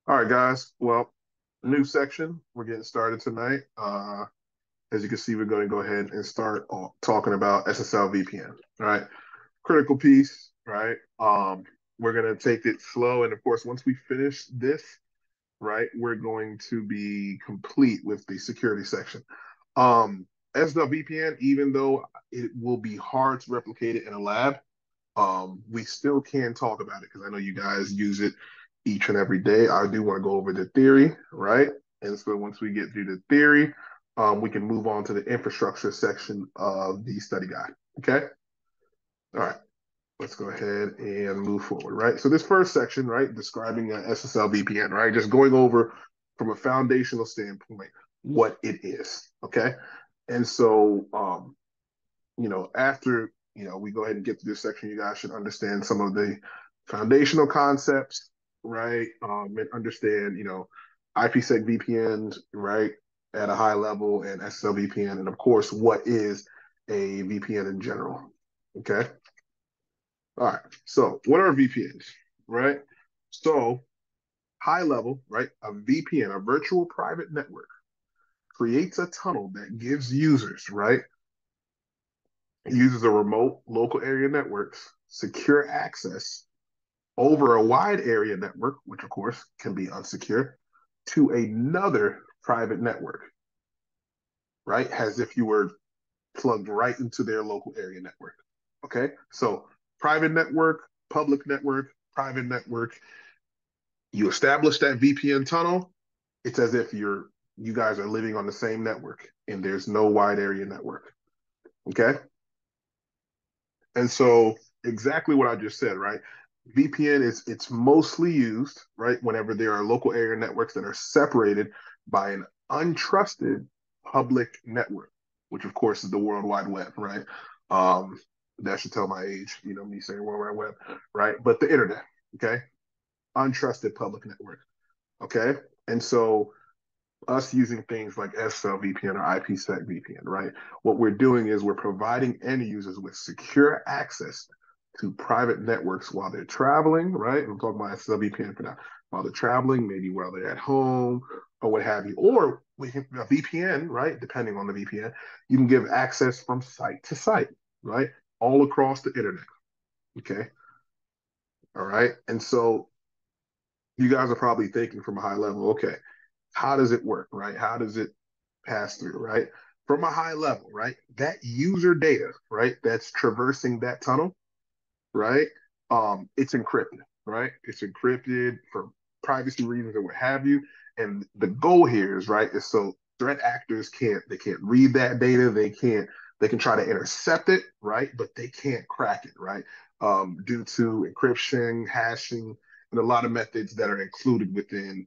All right, guys. Well, new section. We're getting started tonight. As you can see, we're going to go ahead and start talking about SSL VPN. All right, critical piece. Right. We're going to take it slow, and of course, once we finish this, right, we're going to be complete with the security section. SSL VPN, even though it will be hard to replicate it in a lab, we still can talk about it because I know you guys use it each and every day. I do want to go over the theory, right? And so once we get through the theory, we can move on to the infrastructure section of the study guide. Okay. All right. Let's go ahead and move forward, right? So this first section, right, describing SSL VPN, right, just going over from a foundational standpoint what it is, okay? And so, after we go ahead and get to this section, you guys should understand some of the foundational concepts, right? And understand, IPsec VPNs, right, at a high level, and SSL VPN, and of course, what is a VPN in general. Okay. All right. So, what are VPNs, right? So, high level, right? A VPN, a virtual private network, creates a tunnel that gives users, right? Uses a remote local area networks, secure access over a wide area network, which of course can be unsecure, to another private network, right? As if you were plugged right into their local area network. Okay. So private network, public network, private network. You establish that VPN tunnel. It's as if you guys are living on the same network and there's no wide area network. Okay. And so exactly what I just said, right? VPN it's mostly used, right, whenever there are local area networks that are separated by an untrusted public network, which of course is the World Wide Web, right? That should tell my age, me saying World Wide Web, right? But the internet, okay? Untrusted public network, okay? And so us using things like SSL VPN or IPsec VPN, right? What we're doing is we're providing end users with secure access to private networks while they're traveling, right? I'm talking about SSL VPN for now. While they're traveling, maybe while they're at home or what have you. Or we can a VPN, right? Depending on the VPN, you can give access from site to site, right? All across the internet. Okay. All right. And so you guys are probably thinking from a high level, okay, how does it work, right? How does it pass through, right? From a high level, right? That user data, right? That's traversing that tunnel, right? It's encrypted, right? It's encrypted for privacy reasons and what have you. And the goal here is, right, is so threat actors can't read that data. They can try to intercept it, right? But they can't crack it, right? Due to encryption, hashing, and a lot of methods that are included within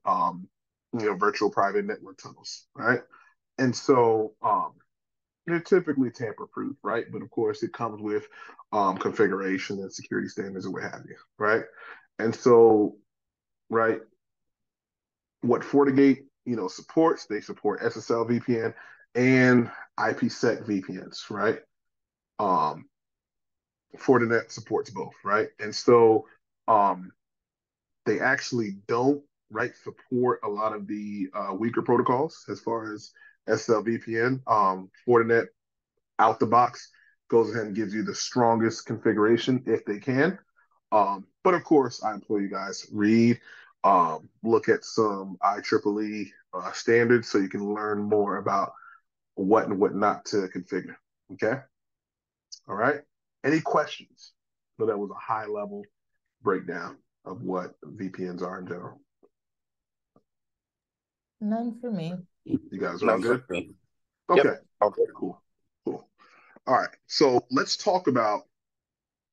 virtual private network tunnels, right? And so they're typically tamper proof, right? But of course, it comes with configuration and security standards and what have you, right? And so, right, what Fortigate, supports, they support SSL VPN and IPsec VPNs, right? Um, Fortinet supports both, right? And so, um, they actually don't, right, support a lot of the weaker protocols as far as SSL VPN. Fortinet out the box goes ahead and gives you the strongest configuration if they can. But of course, I implore you guys read, look at some IEEE standards so you can learn more about what and what not to configure. Okay. All right. Any questions? So that was a high level breakdown of what VPNs are in general. None for me. You guys are all None good? for me. Okay. Yep. Okay. Cool. Cool. All right. So let's talk about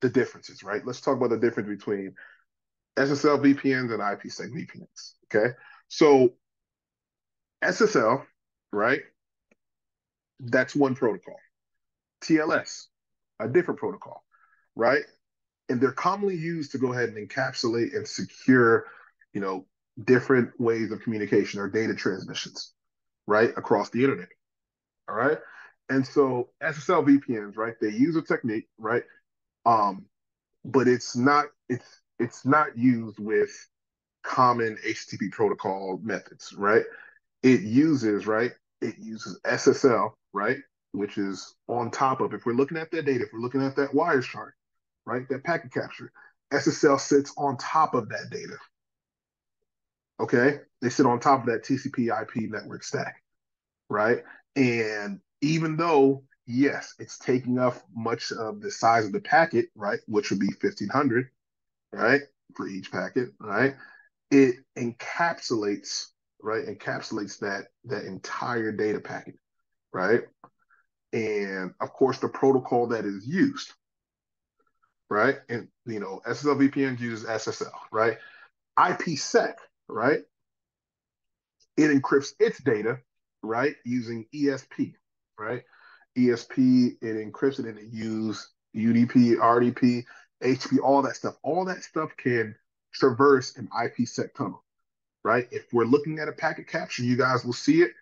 the differences, right? Let's talk about the difference between SSL VPNs and IPsec VPNs. Okay. So SSL, right? That's one protocol. TLS, a different protocol, right? And they're commonly used to go ahead and encapsulate and secure, you know, different ways of communication or data transmissions, right, across the internet. All right. And so SSL VPNs, right, they use a technique, right? Um, but it's not used with common HTTP protocol methods, right? It uses, right? It uses SSL, right? Which is on top of, if we're looking at that data, if we're looking at that wires chart, right? That packet capture, SSL sits on top of that data. Okay. They sit on top of that TCP IP network stack, right? And even though, yes, it's taking up much of the size of the packet, right? Which would be 1500, right? For each packet, right? It encapsulates, right? Encapsulates that entire data packet, right? And of course, the protocol that is used, right? And SSL VPN uses SSL, right? IPsec, right? It encrypts its data, right, using ESP, right? ESP, it encrypts it and it uses UDP, RDP, HP, all that stuff. All that stuff can traverse an IPsec tunnel, right? If we're looking at a packet capture, you guys will see it.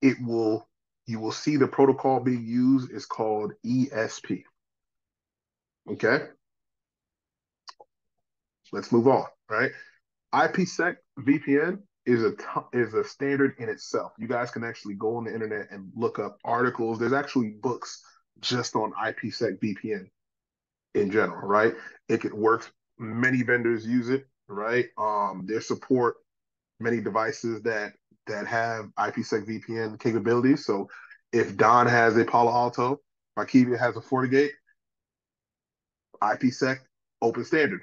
You will see the protocol being used is called ESP. Okay, let's move on, right? IPsec VPN is a standard in itself. You guys can actually go on the internet and look up articles. There's actually books just on IPsec VPN in general, right? It works. Many vendors use it, right? They support many devices that have IPsec VPN capabilities. So if Don has a Palo Alto, Marquivia has a FortiGate, IPsec open standard.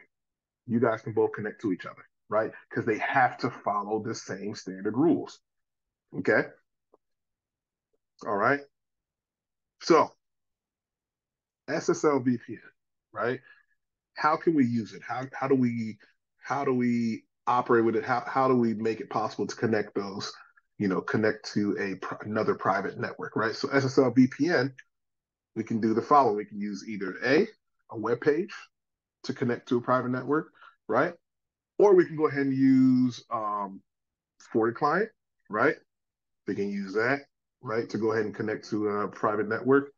You guys can both connect to each other, right? Because they have to follow the same standard rules. Okay. All right. So SSL VPN, right? How can we use it? How do we operate with it? How do we make it possible to connect those, connect to another private network, right? So SSL VPN, we can do the following. We can use either a web page to connect to a private network, right? Or we can go ahead and use FortiClient, right? They can use that, right, to go ahead and connect to a private network.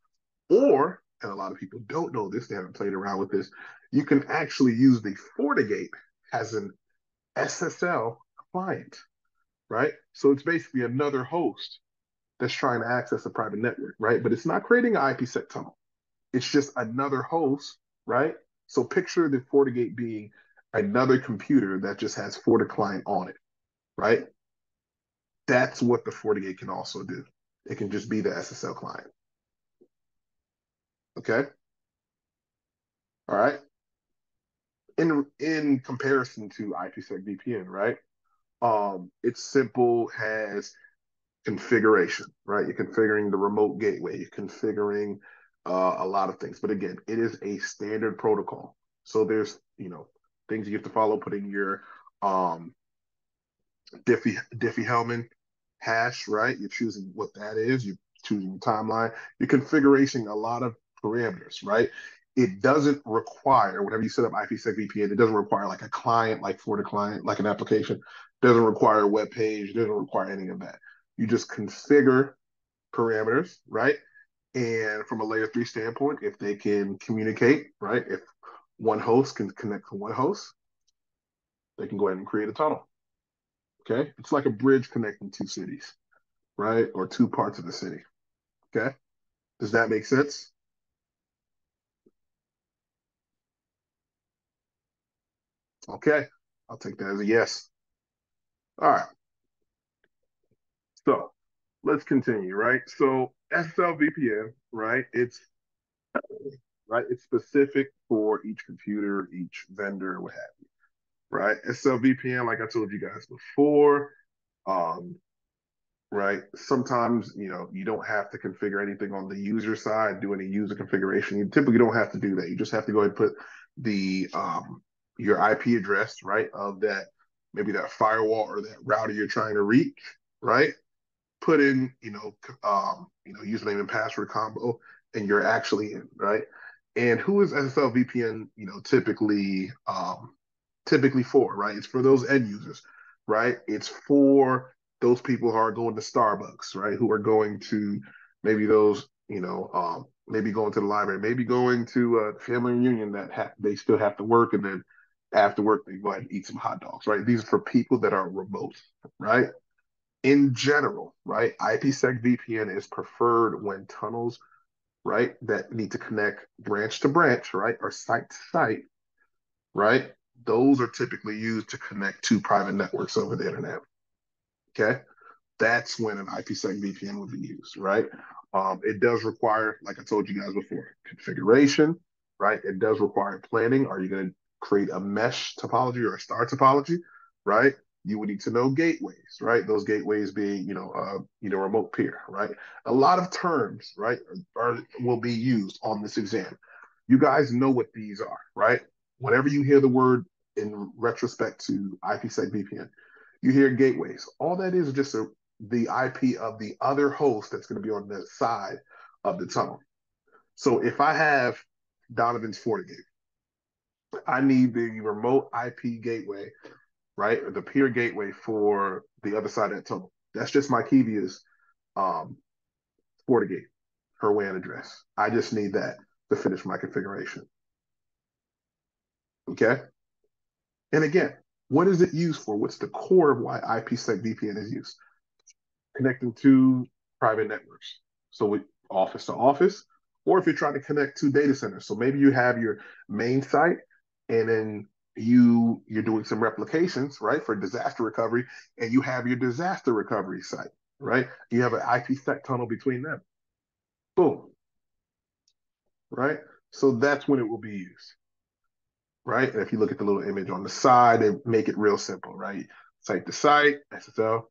Or, and a lot of people don't know this, they haven't played around with this, you can actually use the Fortigate as an SSL client, right? So it's basically another host that's trying to access a private network, right? But it's not creating an IPsec tunnel. It's just another host, right? So picture the Fortigate being another computer that just has FortiClient on it, right? That's what the FortiGate can also do. It can just be the SSL client. Okay. All right. In comparison to IPsec VPN, right? It's simple as configuration, right? You're configuring the remote gateway. You're configuring a lot of things. But again, it is a standard protocol. So there's things you have to follow. Putting your Diffie-Hellman hash, right? You're choosing what that is. You're choosing the timeline. You're configuring a lot of parameters, right? It doesn't require, whenever you set up IPsec VPN, it doesn't require like a client, like for the client, like an application. It doesn't require a web page. It doesn't require any of that. You just configure parameters, right? And from a layer 3 standpoint, if they can communicate, right? If one host can connect to one host, they can go ahead and create a tunnel. Okay. It's like a bridge connecting two cities, right? Or two parts of the city. Okay. Does that make sense? Okay. I'll take that as a yes. All right. So let's continue, right? So SSL VPN, right? It's specific for each computer, each vendor, what have you, right? SSL VPN, like I told you guys before, um, right? Sometimes, you don't have to configure anything on the user side, do any user configuration. You typically don't have to do that. You just have to go ahead and put the your IP address, right, of that, maybe that firewall or that router you're trying to reach, right? Put in, username and password combo, and you're actually in, right? And who is SSL VPN, typically for, right? It's for those end users, right? It's for those people who are going to Starbucks, right? Who are going to maybe those, maybe going to the library, maybe going to a family reunion that they still have to work, and then after work, they go ahead and eat some hot dogs, right? These are for people that are remote, right? In general, right? IPsec VPN is preferred when tunnels, right, that need to connect branch to branch, right, or site to site, right? Those are typically used to connect two private networks over the internet. Okay. That's when an IPsec VPN would be used, right? It does require, like I told you guys before, configuration, right? It does require planning. Are you going to create a mesh topology or a star topology, right? You would need to know gateways, right? Those gateways being, remote peer, right? A lot of terms, right, will be used on this exam. You guys know what these are, right? Whenever you hear the word in retrospect to IPsec VPN, you hear gateways. All that is just the IP of the other host that's going to be on the side of the tunnel. So if I have Donovan's FortiGate, I need the remote IP gateway, right? Or the peer gateway for the other side of that tunnel. That's just my Kivia's FortiGate, her WAN address. I just need that to finish my configuration. Okay? And again, what is it used for? What's the core of why IPsec VPN is used? Connecting to private networks. So with office to office, or if you're trying to connect to data centers. So maybe you have your main site and then you're doing some replications, right, for disaster recovery, and you have your disaster recovery site, right? You have an IPsec tunnel between them. Boom. Right? So that's when it will be used. Right? And if you look at the little image on the side, they make it real simple, right? Site to site, SSL,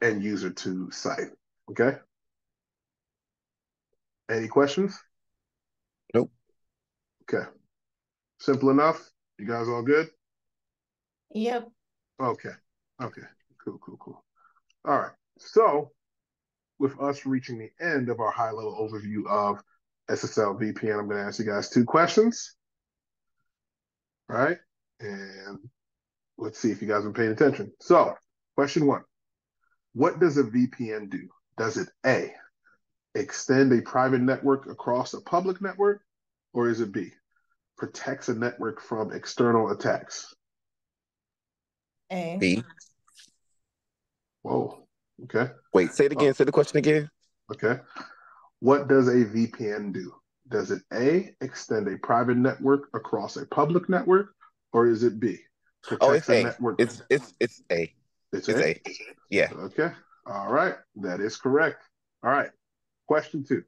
end user to site. Okay. Any questions? Nope. Okay. Simple enough. You guys all good? Yep. Okay. Okay. Cool. All right. So, with us reaching the end of our high level overview of SSL VPN, I'm going to ask you guys two questions. All right. And let's see if you guys have been paying attention. So, question one: what does a VPN do? Does it A, extend a private network across a public network, or is it B, protects a network from external attacks? A. B. Whoa. Okay. Wait, say it again. Say the question again. Okay. What does a VPN do? Does it A, extend a private network across a public network, or is it B, Oh, it's protects a A. network? It's A. It's It's A? A. Yeah. Okay. All right. That is correct. All right. Question two: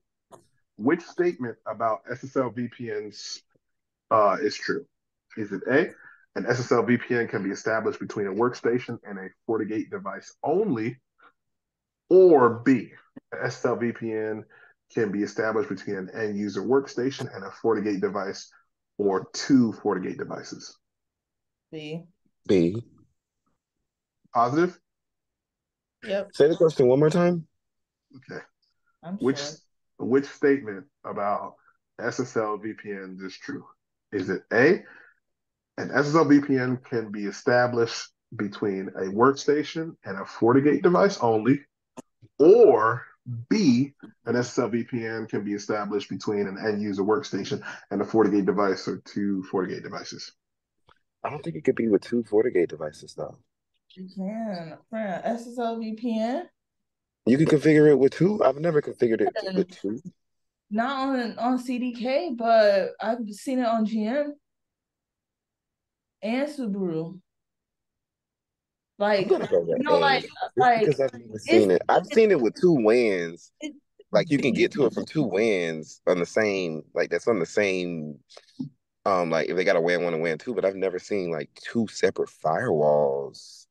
which statement about SSL VPNs is true? Is it A, an SSL VPN can be established between a workstation and a FortiGate device only, or B, an SSL VPN can be established between an end user workstation and a FortiGate device or two FortiGate devices? B. B. Positive? Yep. Say the question one more time. Okay. I'm Which sure. which statement about SSL VPNs is true? Is it A, an SSL VPN can be established between a workstation and a FortiGate device only, or B, an SSL VPN can be established between an end user workstation and a FortiGate device or two FortiGate devices? I don't think it could be with two FortiGate devices though. You can. Friend, SSL VPN? You can configure it with two. I've never configured it with two. Not on CDK, but I've seen it on GM and Subaru. I'm Like, gonna go with like, A just because I've never it's seen it. I've seen it with two WANs. it, Like you can get to it from two WANs on the same, like that's on the same, like if they got a WAN one and WAN two, but I've never seen like two separate firewalls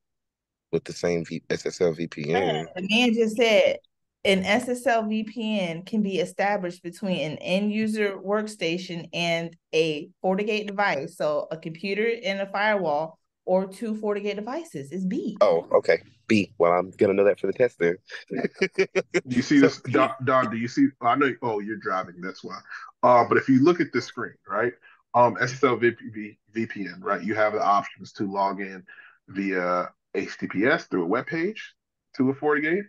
with the same SSL VPN. the man just said an SSL VPN can be established between an end user workstation and a FortiGate device. So a computer and a firewall or two FortiGate devices is B. Oh, okay. B. Well, I'm gonna know that for the test then. Do you see So this, B. Don? Do you see? I know. Oh, you're driving. That's why. But if you look at the screen, right? SSL VPN, right? You have the options to log in via HTTPS through a web page to a FortiGate.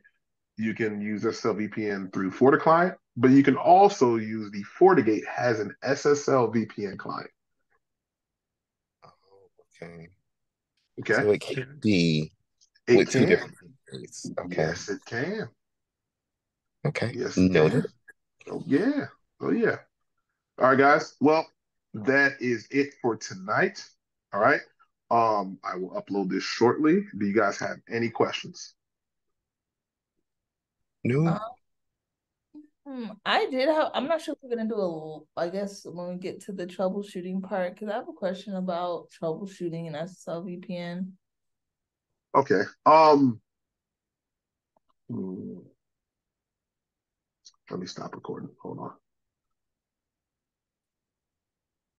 You can use SSL VPN through FortiClient, but you can also use the FortiGate has an SSL VPN client. Okay. Okay. So it can be It with two can. different things. Okay. Yes, it can. Okay. Yes, it can. Noted. Oh yeah. Oh yeah. All right, guys. Well, that is it for tonight. All right. I will upload this shortly. Do you guys have any questions? No. I did have, I'm not sure if we're gonna do I guess when we get to the troubleshooting part, because I have a question about troubleshooting in SSL VPN. Okay. Hmm, let me stop recording. Hold on.